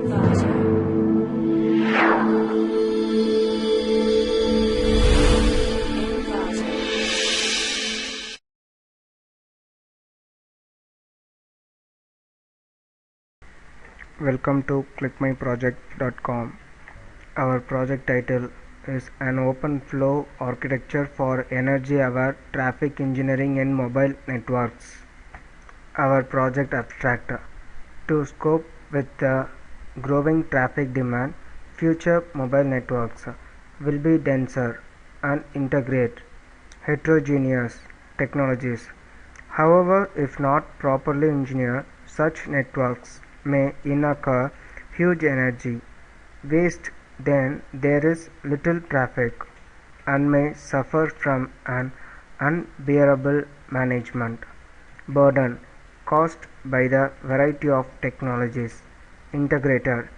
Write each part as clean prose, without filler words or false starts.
Welcome to ClickMyProject.com. Our project title is an OpenFlow architecture for energy-aware traffic engineering in mobile networks. Our project abstract: to cope with the growing traffic demand, future mobile networks will be denser and integrate heterogeneous technologies. However, if not properly engineered, such networks may incur huge energy waste, then there is little traffic, and may suffer from an unbearable management burden caused by the variety of technologies integrated.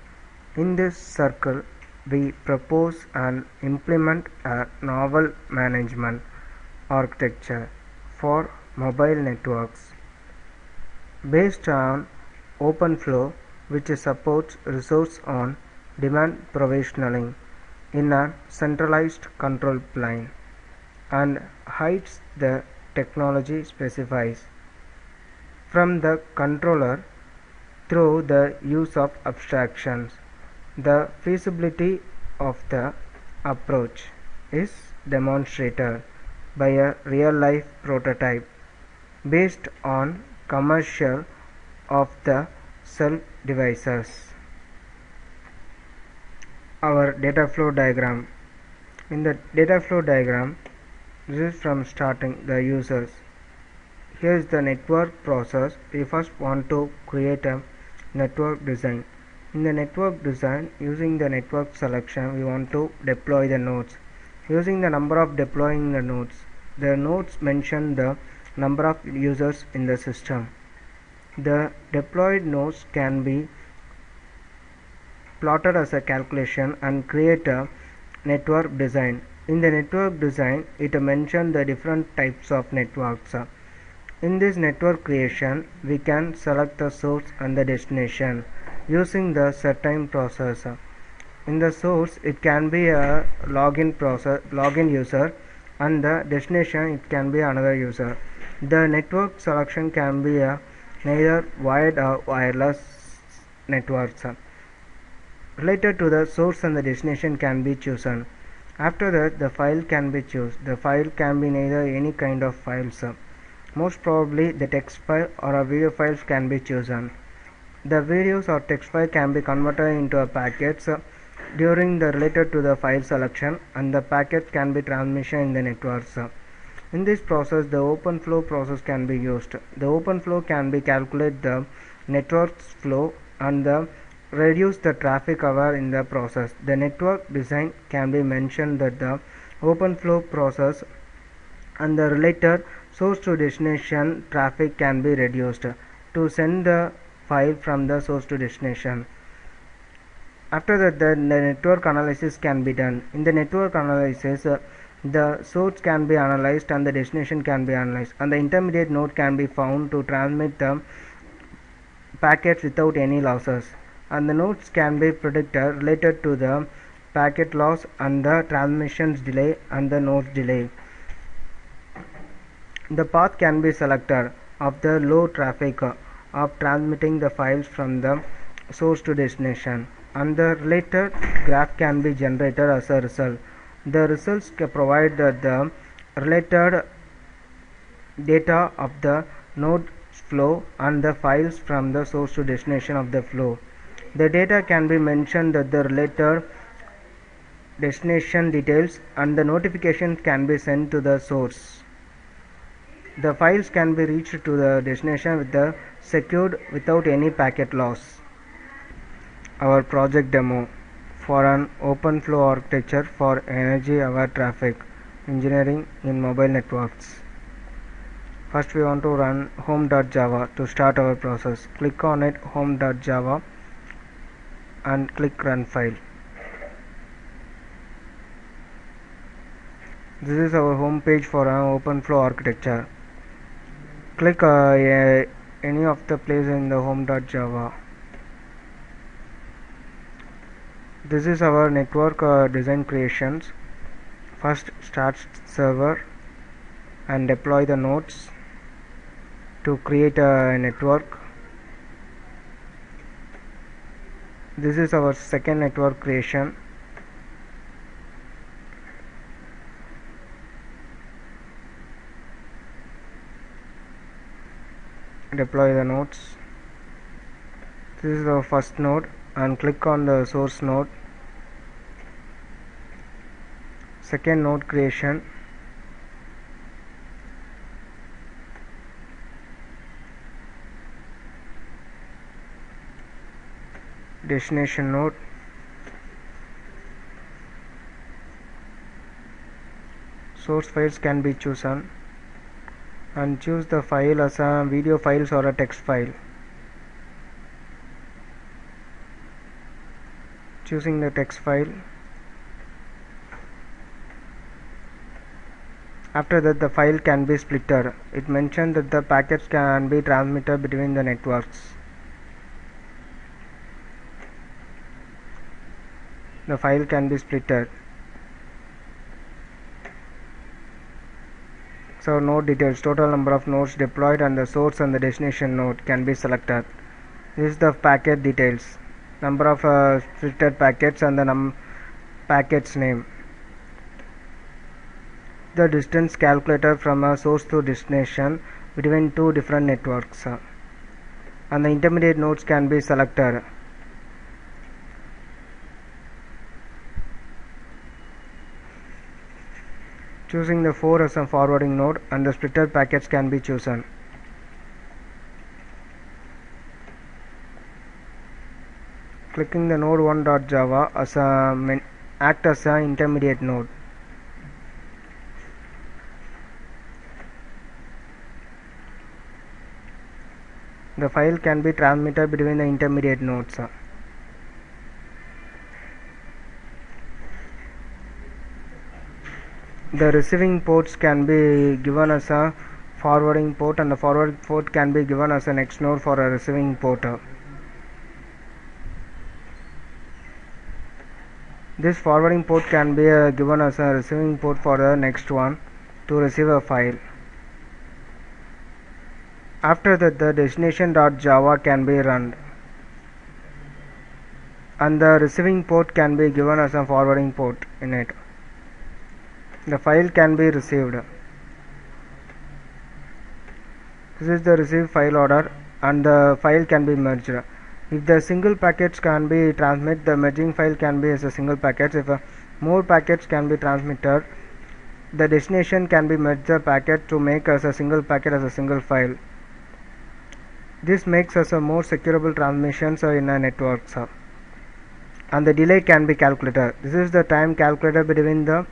In this circle, we propose and implement a novel management architecture for mobile networks based on OpenFlow, which supports resource on demand provisioning in a centralized control plane and hides the technology specifies from the controller through the use of abstractions. The feasibility of the approach is demonstrated by a real-life prototype based on commercial off-the-shelf devices. Our data flow diagram. In the data flow diagram, this is from starting the users. Here is the network process. We first want to create a network design. In the network design, using the network selection, we want to deploy the nodes. Using the number of deploying the nodes mention the number of users in the system. The deployed nodes can be plotted as a calculation and create a network design. In the network design, it mentions the different types of networks. In this network creation, we can select the source and the destination using the certain process. In the source, it can be a login user, and the destination it can be another user. The network selection can be neither wired or wireless networks. Related to the source and the destination can be chosen. After that, the file can be chosen. The file can be neither any kind of files. Most probably the text file or a video files can be chosen. The videos or text file can be converted into a packets during the related to the file selection, and the packet can be transmission in the networks. In this process, the OpenFlow process can be used. The OpenFlow can be calculate the network flow and reduce the traffic aware in the process. The network design can be mentioned that the OpenFlow process and the related source to destination traffic can be reduced to send the file from the source to destination. After that, the network analysis can be done. In the network analysis, the source can be analyzed and the destination can be analyzed, and the intermediate node can be found to transmit the packets without any losses, and the nodes can be predicted related to the packet loss and the transmissions delay and the nodes delay. The path can be selected of the low traffic of transmitting the files from the source to destination, and the related graph can be generated as a result. The results can provide the related data of the node flow and the files from the source to destination of the flow. The data can be mentioned that the related destination details, and the notifications can be sent to the source. The files can be reached to the destination with the secured without any packet loss. Our project demo for an OpenFlow architecture for energy-aware traffic engineering in mobile networks. First, we want to run home.java to start our process. Click on it, home.java, and click run file. This is our home page for an OpenFlow architecture. Click any of the place in the home.java. This is our network design creations. First, start server and deploy the nodes to create a network. This is our second network creation. Deploy the nodes. This is the first node and click on the source node. Second node creation. Destination node. Source files can be chosen and choose the file as a video files or a text file. Choosing the text file. After that, the file can be splitted. It mentioned that the packets can be transmitted between the networks. The file can be splitted. So node details, total number of nodes deployed and the source and the destination node can be selected. This is the packet details, number of splitted packets and the packets name. The distance calculated from a source to destination between two different networks, and the intermediate nodes can be selected. Choosing the 4 as a forwarding node and the splitted packets can be chosen. Clicking the node 1.java as a act as an intermediate node. The file can be transmitted between the intermediate nodes. The receiving ports can be given as a forwarding port and the forwarding port can be given as a next node for a receiving port. This forwarding port can be given as a receiving port for the next one to receive a file. After that, the destination.java can be run and the receiving port can be given as a forwarding port in it. The file can be received. This is the receive file order and the file can be merged. If the single packets can be transmitted, the merging file can be as a single packet. If more packets can be transmitted, the destination can be merged the packet to make as a single packet as a single file. This makes us a more secureable transmissions in a network. And the delay can be calculated. This is the time calculated between the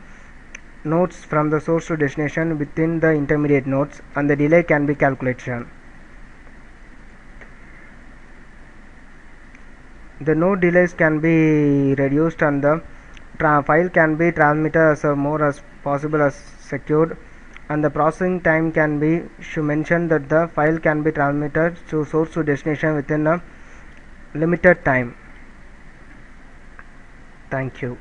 nodes from the source to destination within the intermediate nodes, and the delay can be calculation. The node delays can be reduced and the file can be transmitted as more as possible as secured, and the processing time can be mentioned that the file can be transmitted to source to destination within a limited time. Thank you.